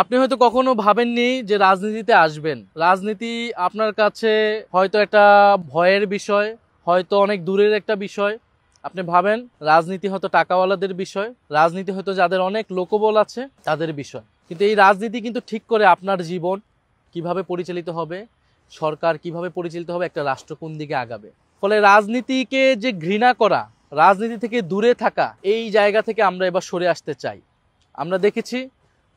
আপনি হয়তো কখনো ভাবেননি যে রাজনীতিতে আসবেন। রাজনীতি আপনার কাছে হয়তো একটা ভয়ের বিষয়, হয়তো অনেক দূরের একটা বিষয়। আপনি ভাবেন রাজনীতি হয়তো টাকাওয়ালাদের বিষয়, রাজনীতি হয়তো যাদের অনেক লোকবল আছে তাদের বিষয়। কিন্তু এই রাজনীতি কিন্তু ঠিক করে আপনার জীবন কিভাবে পরিচালিত হবে, সরকার কিভাবে পরিচালিত হবে, একটা রাষ্ট্র কোন দিকে আগাবে। ফলে রাজনীতিকে যে ঘৃণা করা, রাজনীতি থেকে দূরে থাকা, এই জায়গা থেকে আমরা এবার সরে আসতে চাই। আমরা দেখেছি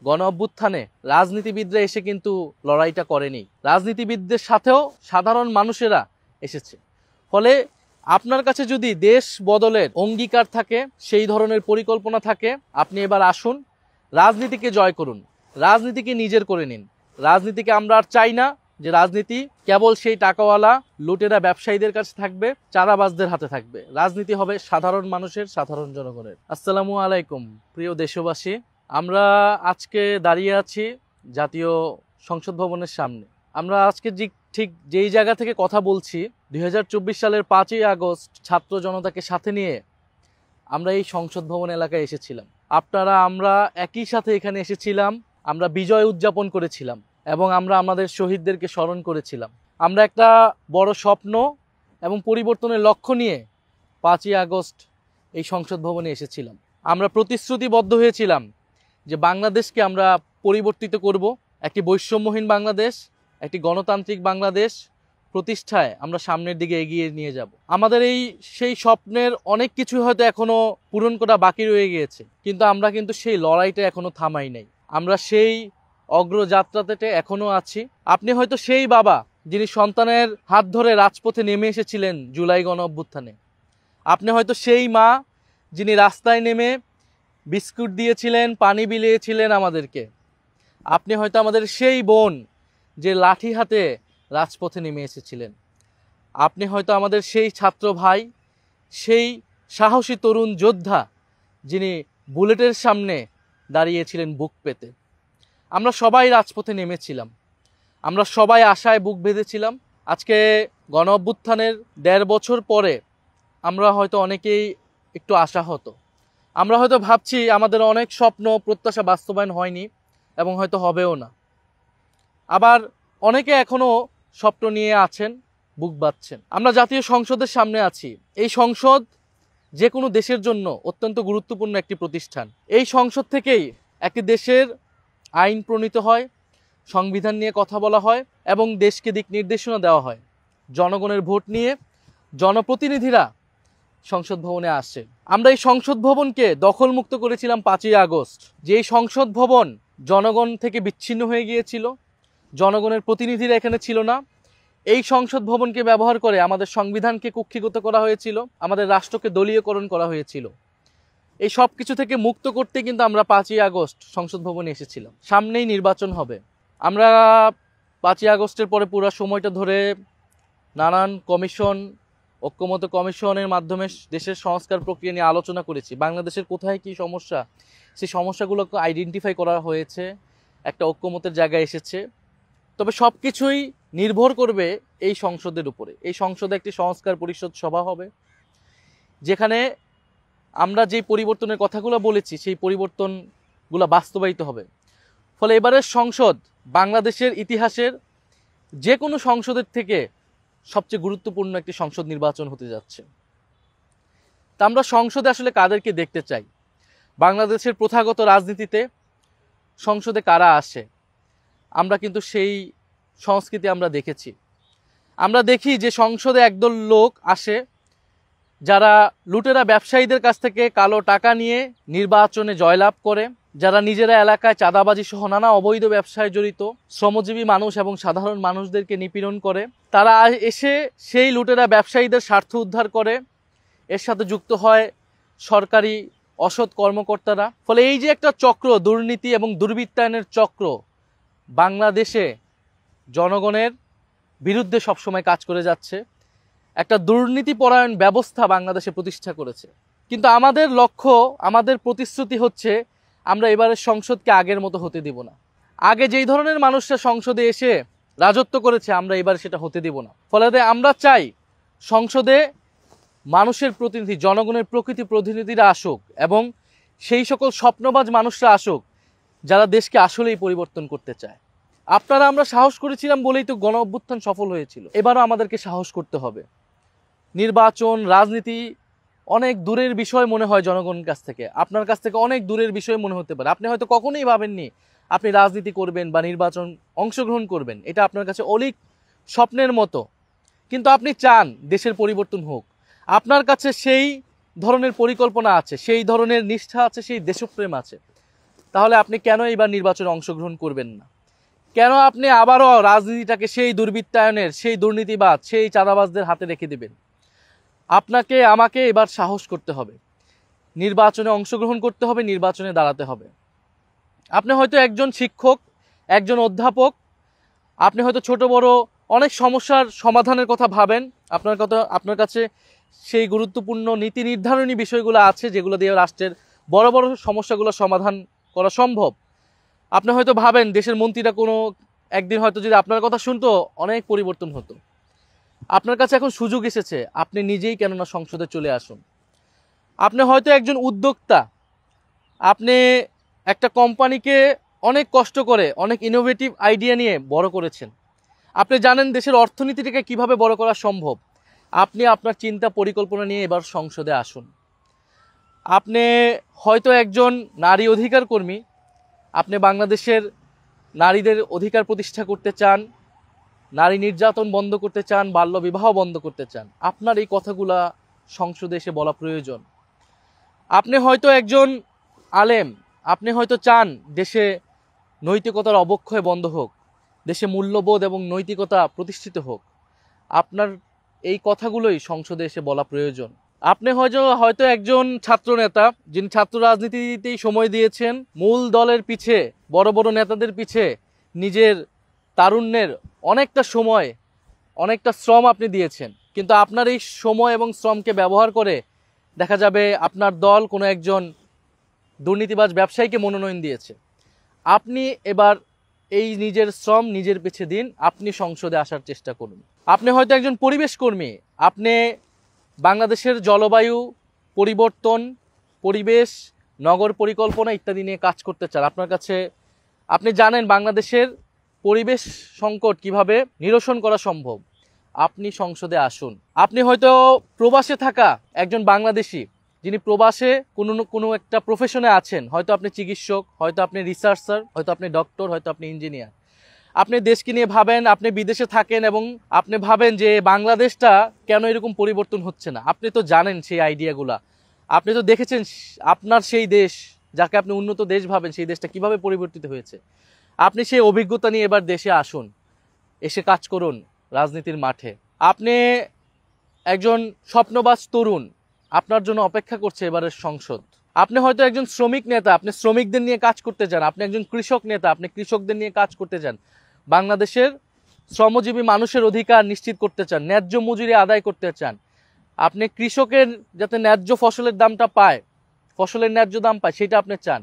গণ অভ্যুত্থানে রাজনীতিবিদরা এসে কিন্তু লড়াইটা করেনি, রাজনীতিবিদদের সাথেও সাধারণ মানুষেরা এসেছে। ফলে আপনার কাছে যদি দেশ বদলের অঙ্গীকার থাকে, সেই ধরনের পরিকল্পনা থাকে, আপনি এবার আসুন, রাজনীতিকে জয় করুন, রাজনীতিকে নিজের করে নিন। রাজনীতিকে আমরা আর চাই না যে রাজনীতি কেবল সেই টাকাওয়ালা লুটেরা ব্যবসায়ীদের কাছে থাকবে, চাঁদাবাজদের হাতে থাকবে। রাজনীতি হবে সাধারণ মানুষের, সাধারণ জনগণের। আসসালামু আলাইকুম প্রিয় দেশবাসী। আমরা আজকে দাঁড়িয়ে আছি জাতীয় সংসদ ভবনের সামনে। আমরা আজকে ঠিক যেই জায়গা থেকে কথা বলছি, 2024 সালের 5ই আগস্ট ছাত্র জনতাকে সাথে নিয়ে আমরা এই সংসদ ভবন এলাকায় এসেছিলাম। আপনারা আমরা একই সাথে এখানে এসেছিলাম, আমরা বিজয় উদযাপন করেছিলাম এবং আমরা আমাদের শহীদদেরকে স্মরণ করেছিলাম। আমরা একটা বড় স্বপ্ন এবং পরিবর্তনের লক্ষ্য নিয়ে 5ই আগস্ট এই সংসদ ভবনে এসেছিলাম। আমরা প্রতিশ্রুতিবদ্ধ হয়েছিলাম যে বাংলাদেশকে আমরা পরিবর্তিত করব, একটি বৈষম্যহীন বাংলাদেশ, একটি গণতান্ত্রিক বাংলাদেশ প্রতিষ্ঠায় আমরা সামনের দিকে এগিয়ে নিয়ে যাব। আমাদের সেই স্বপ্নের অনেক কিছু হয়তো এখনো পূরণ করা বাকি রয়ে গিয়েছে, কিন্তু আমরা কিন্তু সেই লড়াইটা এখনো থামাই নাই। আমরা সেই অগ্রযাত্রাতে এখনো আছি। আপনি হয়তো সেই বাবা যিনি সন্তানের হাত ধরে রাজপথে নেমে এসেছিলেন জুলাই গণ অভ্যুত্থানে। আপনি হয়তো সেই মা যিনি রাস্তায় নেমে বিস্কুট দিয়েছিলেন, পানি বিলিয়েছিলেন আমাদেরকে। আপনি হয়তো আমাদের সেই বোন যে লাঠি হাতে রাজপথে নেমে এসেছিলেন। আপনি হয়তো আমাদের সেই ছাত্র ভাই, সেই সাহসী তরুণ যোদ্ধা যিনি বুলেটের সামনে দাঁড়িয়েছিলেন বুক পেতে। আমরা সবাই রাজপথে নেমেছিলাম, আমরা সবাই আশায় বুক বেঁধেছিলাম। আজকে গণ অভ্যুত্থানের 1.5 বছর পরে আমরা হয়তো অনেকেই একটু আশাহত। আমরা হয়তো ভাবছি আমাদের অনেক স্বপ্ন প্রত্যাশা বাস্তবায়ন হয়নি এবং হয়তো হবেও না। আবার অনেকে এখনো স্বপ্ন নিয়ে আছেন, বুক বাঁধছেন। আমরা জাতীয় সংসদের সামনে আছি। এই সংসদ যে কোনো দেশের জন্য অত্যন্ত গুরুত্বপূর্ণ একটি প্রতিষ্ঠান। এই সংসদ থেকেই একটি দেশের আইন প্রণীত হয়, সংবিধান নিয়ে কথা বলা হয় এবং দেশকে দিক নির্দেশনা দেওয়া হয়। জনগণের ভোট নিয়ে জনপ্রতিনিধিরা সংসদ ভবনে আসে। আমরা এই সংসদ ভবনকে দখলমুক্ত করেছিলাম 5ই আগস্ট। যেই সংসদ ভবন জনগণ থেকে বিচ্ছিন্ন হয়ে গিয়েছিল, জনগণের প্রতিনিধিরা এখানে ছিল না, এই সংসদ ভবনকে ব্যবহার করে আমাদের সংবিধানকে কুক্ষিগত করা হয়েছিল, আমাদের রাষ্ট্রকে দলীয়করণ করা হয়েছিল। এই সব কিছু থেকে মুক্ত করতে কিন্তু আমরা 5ই আগস্ট সংসদ ভবনে এসেছিলাম। সামনেই নির্বাচন হবে। আমরা 5ই আগস্টের পরে পুরো সময়টা ধরে নানান কমিশন, ঐক্যমত্য কমিশনের মাধ্যমে দেশের সংস্কার প্রক্রিয়া নিয়ে আলোচনা করেছি। বাংলাদেশের কোথায় কি সমস্যা, সেই সমস্যাগুলোকে আইডেন্টিফাই করা হয়েছে, একটা ঐক্যমতের জায়গায় এসেছে। তবে সব কিছুই নির্ভর করবে এই সংসদের উপরে। এই সংসদে একটি সংস্কার পরিষদ সভা হবে, যেখানে আমরা যে পরিবর্তনের কথাগুলো বলেছি সেই পরিবর্তনগুলো বাস্তবায়িত হবে। ফলে এবারের সংসদ বাংলাদেশের ইতিহাসের যে কোনো সংসদের থেকে সবচেয়ে গুরুত্বপূর্ণ একটি সংসদ নির্বাচন হতে যাচ্ছে। তা আমরা সংসদে আসলে কাদেরকে দেখতে চাই? বাংলাদেশের প্রথাগত রাজনীতিতে সংসদে কারা আসে, আমরা কিন্তু সেই সংস্কৃতি আমরা দেখেছি। আমরা দেখি যে সংসদে একদল লোক আসে যারা লুটেরা ব্যবসায়ীদের কাছ থেকে কালো টাকা নিয়ে নির্বাচনে জয়লাভ করে, যারা নিজেরা এলাকায় চাঁদাবাজি সহ নানা অবৈধ ব্যবসায় জড়িত শ্রমজীবী মানুষ এবং সাধারণ মানুষদেরকে নিপীড়ন করে। তারা এসে সেই লুটেরা ব্যবসায়ীদের স্বার্থ উদ্ধার করে, এর সাথে যুক্ত হয় সরকারি অসৎ কর্মকর্তারা। ফলে এই যে একটা চক্র, দুর্নীতি এবং দুর্বৃত্তায়নের চক্র বাংলাদেশে জনগণের বিরুদ্ধে সবসময় কাজ করে যাচ্ছে, একটা দুর্নীতিপরায়ণ ব্যবস্থা বাংলাদেশে প্রতিষ্ঠা করেছে। কিন্তু আমাদের লক্ষ্য, আমাদের প্রতিশ্রুতি হচ্ছে আমরা এবারের সংসদকে আগের মতো হতে দিব না। আগে যেই ধরনের মানুষরা সংসদে এসে রাজত্ব করেছে আমরা এবার সেটা হতে দিব না। ফলে আমরা চাই সংসদে মানুষের প্রতিনিধি, জনগণের প্রকৃতি প্রতিনিধিরা আসুক এবং সেই সকল স্বপ্নবাজ মানুষরা আসুক যারা দেশকে আসলেই পরিবর্তন করতে চায়। আপনারা আমরা সাহস করেছিলাম বলেই তো গণ অভ্যুত্থান সফল হয়েছিল। এবারও আমাদেরকে সাহস করতে হবে। নির্বাচন, রাজনীতি অনেক দূরের বিষয় মনে হয় জনগণের কাছ থেকে, আপনার কাছ থেকে অনেক দূরের বিষয় মনে হতে পারে। আপনি হয়তো কখনোই ভাবেননি আপনি রাজনীতি করবেন বা নির্বাচন অংশগ্রহণ করবেন, এটা আপনার কাছে অলিক স্বপ্নের মতো। কিন্তু আপনি চান দেশের পরিবর্তন হোক, আপনার কাছে সেই ধরনের পরিকল্পনা আছে, সেই ধরনের নিষ্ঠা আছে, সেই দেশপ্রেম আছে। তাহলে আপনি কেন এবার নির্বাচনে অংশগ্রহণ করবেন না? কেন আপনি আবারও রাজনীতিটাকে সেই দুর্বৃত্তায়নের, সেই দুর্নীতিবাজ, সেই চাঁদাবাজদের হাতে রেখে দেবেন? আপনাকে আমাকে এবার সাহস করতে হবে, নির্বাচনে অংশগ্রহণ করতে হবে, নির্বাচনে দাঁড়াতে হবে। আপনি হয়তো একজন শিক্ষক, একজন অধ্যাপক, আপনি হয়তো ছোট বড় অনেক সমস্যার সমাধানের কথা ভাবেন। আপনার কাছে সেই গুরুত্বপূর্ণ নীতি নির্ধারণী বিষয়গুলো আছে যেগুলো দিয়ে রাষ্ট্রের বড় বড় সমস্যাগুলো সমাধান করা সম্ভব। আপনি হয়তো ভাবেন দেশের মন্ত্রীরা কোনো একদিন হয়তো যদি আপনার কথা শুনতো অনেক পরিবর্তন হতো। আপনার কাছে এখন সুযোগ এসেছে, আপনি নিজেই কেননা সংসদে চলে আসুন। আপনি হয়তো একজন উদ্যোক্তা, আপনি একটা কোম্পানিকে অনেক কষ্ট করে অনেক ইনোভেটিভ আইডিয়া নিয়ে বড় করেছেন। আপনি জানেন দেশের অর্থনীতিটাকে কিভাবে বড় করা সম্ভব। আপনি আপনার চিন্তা পরিকল্পনা নিয়ে এবার সংসদে আসুন। আপনি হয়তো একজন নারী অধিকার কর্মী, আপনি বাংলাদেশের নারীদের অধিকার প্রতিষ্ঠা করতে চান, নারী নির্যাতন বন্ধ করতে চান, বাল্যবিবাহ বন্ধ করতে চান। আপনার এই কথাগুলা সংসদে এসে বলা প্রয়োজন। আপনি হয়তো একজন আলেম, আপনি হয়তো চান দেশে নৈতিকতার অবক্ষয় বন্ধ হোক, দেশে মূল্যবোধ এবং নৈতিকতা প্রতিষ্ঠিত হোক। আপনার এই কথাগুলোই সংসদে এসে বলা প্রয়োজন। আপনি হয়তো একজন ছাত্র নেতা, যিনি ছাত্র রাজনীতিতেই সময় দিয়েছেন, মূল দলের পিছে, বড় বড় নেতাদের পিছে নিজের তারুণ্যের অনেকটা সময়, অনেকটা শ্রম আপনি দিয়েছেন। কিন্তু আপনার এই সময় এবং শ্রমকে ব্যবহার করে দেখা যাবে আপনার দল কোনো একজন দুর্নীতিবাজ ব্যবসায়ীকে মনোনয়ন দিয়েছে। আপনি এবার এই নিজের শ্রম নিজের পিছে দিন, আপনি সংসদে আসার চেষ্টা করুন। আপনি হয়তো একজন পরিবেশ কর্মী, আপনি বাংলাদেশের জলবায়ু পরিবর্তন, পরিবেশ, নগর পরিকল্পনা ইত্যাদি নিয়ে কাজ করতে চান। আপনি জানেন বাংলাদেশের পরিবেশ সংকট কিভাবে নিরসন করা সম্ভব। আপনি সংসদে আসুন। আপনি হয়তো প্রবাসে থাকা একজন বাংলাদেশি, যিনি প্রবাসে কোনো একটা প্রফেশনে আছেন, হয়তো আপনি চিকিৎসক, হয়তো আপনি রিসার্চার, হয়তো আপনি ডক্টর, হয়তো আপনি ইঞ্জিনিয়ার। আপনি দেশকে নিয়ে ভাবেন, আপনি বিদেশে থাকেন এবং আপনি ভাবেন যে বাংলাদেশটা কেন এরকম পরিবর্তন হচ্ছে না। আপনি তো জানেন সেই আইডিয়াগুলা, আপনি তো দেখেছেন আপনার সেই দেশ, যাকে আপনি উন্নত দেশ ভাবেন, সেই দেশটা কিভাবে পরিবর্তিত হয়েছে। আপনি সেই অভিজ্ঞতা নিয়ে এবার দেশে আসুন, এসে কাজ করুন রাজনীতির মাঠে। আপনি একজন স্বপ্নবাজ তরুণ, আপনার জন্য অপেক্ষা করছে এবারের সংসদ। আপনি হয়তো একজন শ্রমিক নেতা, আপনি শ্রমিকদের নিয়ে কাজ করতে চান। আপনি একজন কৃষক নেতা, আপনি কৃষকদের নিয়ে কাজ করতে চান। বাংলাদেশের শ্রমজীবী মানুষের অধিকার নিশ্চিত করতে চান, ন্যায্য মজুরি আদায় করতে চান। আপনি কৃষকের যাতে ন্যায্য ফসলের দামটা পায়, ফসলের ন্যায্য দাম পায়, সেটা আপনি চান।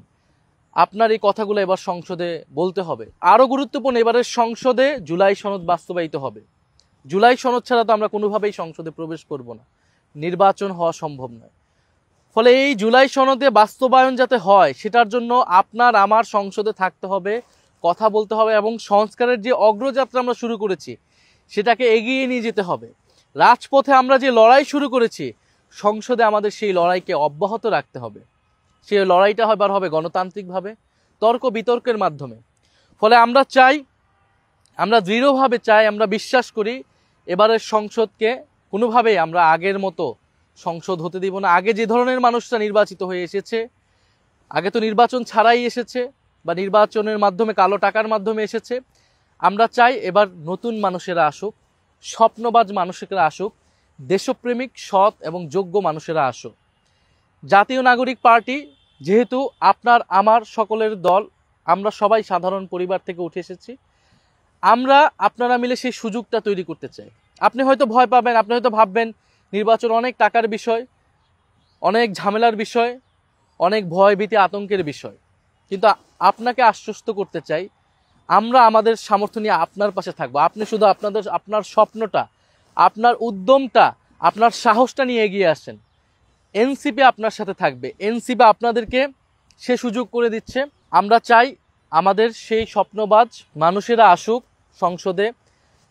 আপনার এই কথাগুলো এবার সংসদে বলতে হবে। আরও গুরুত্বপূর্ণ, এবারের সংসদে জুলাই সনদ বাস্তবায়িত হবে। জুলাই সনদ ছাড়া তো আমরা কোনোভাবেই সংসদে প্রবেশ করব না, নির্বাচন হওয়া সম্ভব নয়। ফলে এই জুলাই সনদে বাস্তবায়ন যাতে হয়, সেটার জন্য আপনার আমার সংসদে থাকতে হবে, কথা বলতে হবে এবং সংস্কারের যে অগ্রযাত্রা আমরা শুরু করেছি সেটাকে এগিয়ে নিয়ে যেতে হবে। রাজপথে আমরা যে লড়াই শুরু করেছি, সংসদে আমাদের সেই লড়াইকে অব্যাহত রাখতে হবে। সেই লড়াইটা এবার হবে গণতান্ত্রিকভাবে, তর্ক বিতর্কের মাধ্যমে। ফলে আমরা দৃঢ়ভাবে চাই, আমরা বিশ্বাস করি এবারের সংসদকে কোনোভাবেই আমরা আগের মতো সংসদ হতে দিব না। আগে যে ধরনের মানুষরা নির্বাচিত হয়ে এসেছে, আগে তো নির্বাচন ছাড়াই এসেছে বা নির্বাচনের মাধ্যমে, কালো টাকার মাধ্যমে এসেছে। আমরা চাই এবার নতুন মানুষেরা আসুক, স্বপ্নবাজ মানুষেরা আসুক, দেশপ্রেমিক, সৎ এবং যোগ্য মানুষেরা আসুক। জাতীয় নাগরিক পার্টি যেহেতু আপনার আমার সকলের দল, আমরা সবাই সাধারণ পরিবার থেকে উঠে এসেছি, আমরা আপনারা মিলে সেই সুযোগটা তৈরি করতে চাই। আপনি হয়তো ভয় পাবেন, আপনি হয়তো ভাববেন নির্বাচন অনেক টাকার বিষয়, অনেক ঝামেলার বিষয়, অনেক ভয় ভীতি আতঙ্কের বিষয়। কিন্তু আপনাকে আশ্বস্ত করতে চাই, আমরা আমাদের সামর্থ্য নিয়ে আপনার পাশে থাকবো। আপনি শুধু আপনার স্বপ্নটা, আপনার উদ্যমটা, আপনার সাহসটা নিয়ে এগিয়ে আসেন। এনসিপি আপনার সাথে থাকবে, এনসিপি আপনাদেরকে সে সুযোগ করে দিচ্ছে। আমরা চাই আমাদের সেই স্বপ্নবাজ মানুষেরা আসুক সংসদে।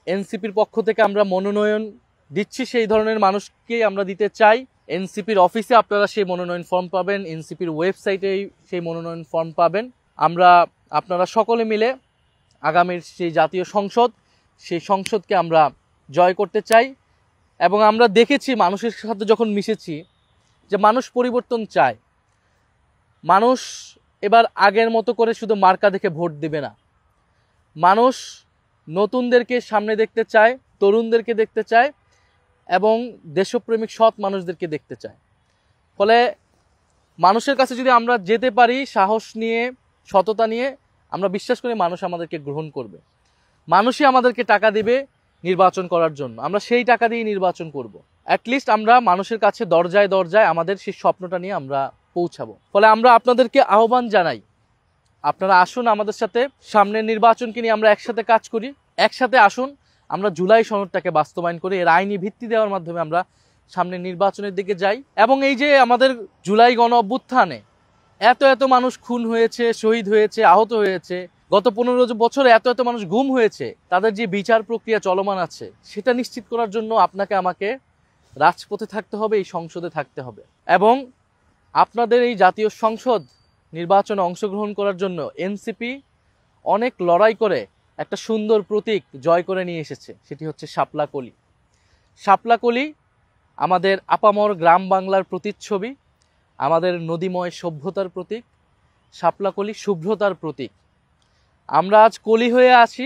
এনসিপির পক্ষ থেকে আমরা মনোনয়ন দিচ্ছি, সেই ধরনের মানুষকেই আমরা দিতে চাই। এনসিপির অফিসে আপনারা সেই মনোনয়ন ফর্ম পাবেন, এনসিপির ওয়েবসাইটেই সেই মনোনয়ন ফর্ম পাবেন। আপনারা সকলে মিলে আগামীর সেই জাতীয় সংসদ, সেই সংসদকে আমরা জয় করতে চাই। এবং আমরা দেখেছি মানুষের সাথে যখন মিশেছি যে মানুষ পরিবর্তন চায়। মানুষ এবার আগের মতো করে শুধু মার্কা দেখে ভোট দেবে না, মানুষ নতুনদেরকে সামনে দেখতে চায়, তরুণদেরকে দেখতে চায় এবং দেশপ্রেমিক সৎ মানুষদেরকে দেখতে চায়। ফলে মানুষের কাছে যদি আমরা যেতে পারি সাহস নিয়ে, সততা নিয়ে, আমরা বিশ্বাস করি মানুষ আমাদেরকে গ্রহণ করবে। মানুষই আমাদেরকে টাকা দিবে নির্বাচন করার জন্য, আমরা সেই টাকা দিয়ে নির্বাচন করব। অ্যাটলিস্ট আমরা মানুষের কাছে দরজায় দরজায় আমাদের সেই স্বপ্নটা নিয়ে আমরা পৌঁছাবো। ফলে আমরা আপনাদেরকে আহ্বান জানাই, আপনারা আসুন আমাদের সাথে, সামনের নির্বাচনকে নিয়ে আমরা একসাথে কাজ করি। একসাথে আসুন, আমরা জুলাই সনদটাকে বাস্তবায়ন করি, এর আইনি ভিত্তি দেওয়ার মাধ্যমে আমরা সামনের নির্বাচনের দিকে যাই। এবং এই যে আমাদের জুলাই গণ অভ্যুত্থানে এত মানুষ খুন হয়েছে, শহীদ হয়েছে, আহত হয়েছে, গত 15 বছরে এত মানুষ গুম হয়েছে, তাদের যে বিচার প্রক্রিয়া চলমান আছে সেটা নিশ্চিত করার জন্য আপনাকে আমাকে রাজপথে থাকতে হবে, এই সংসদে থাকতে হবে। এবং আপনাদের এই জাতীয় সংসদ নির্বাচনে অংশগ্রহণ করার জন্য এনসিপি অনেক লড়াই করে একটা সুন্দর প্রতীক জয় করে নিয়ে এসেছে, সেটি হচ্ছে শাপলা কলি। শাপলা কলি আমাদের আপামর গ্রাম বাংলার প্রতিচ্ছবি, আমাদের নদীময় সভ্যতার প্রতীক। শাপলা কলি শুভ্রতার প্রতীক। আমরা আজ কলি হয়ে আছি,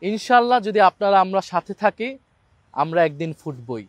ইনশাল্লাহ যদি আপনারা আমরা সাথে থাকি, আমরা একদিন ফুটবই।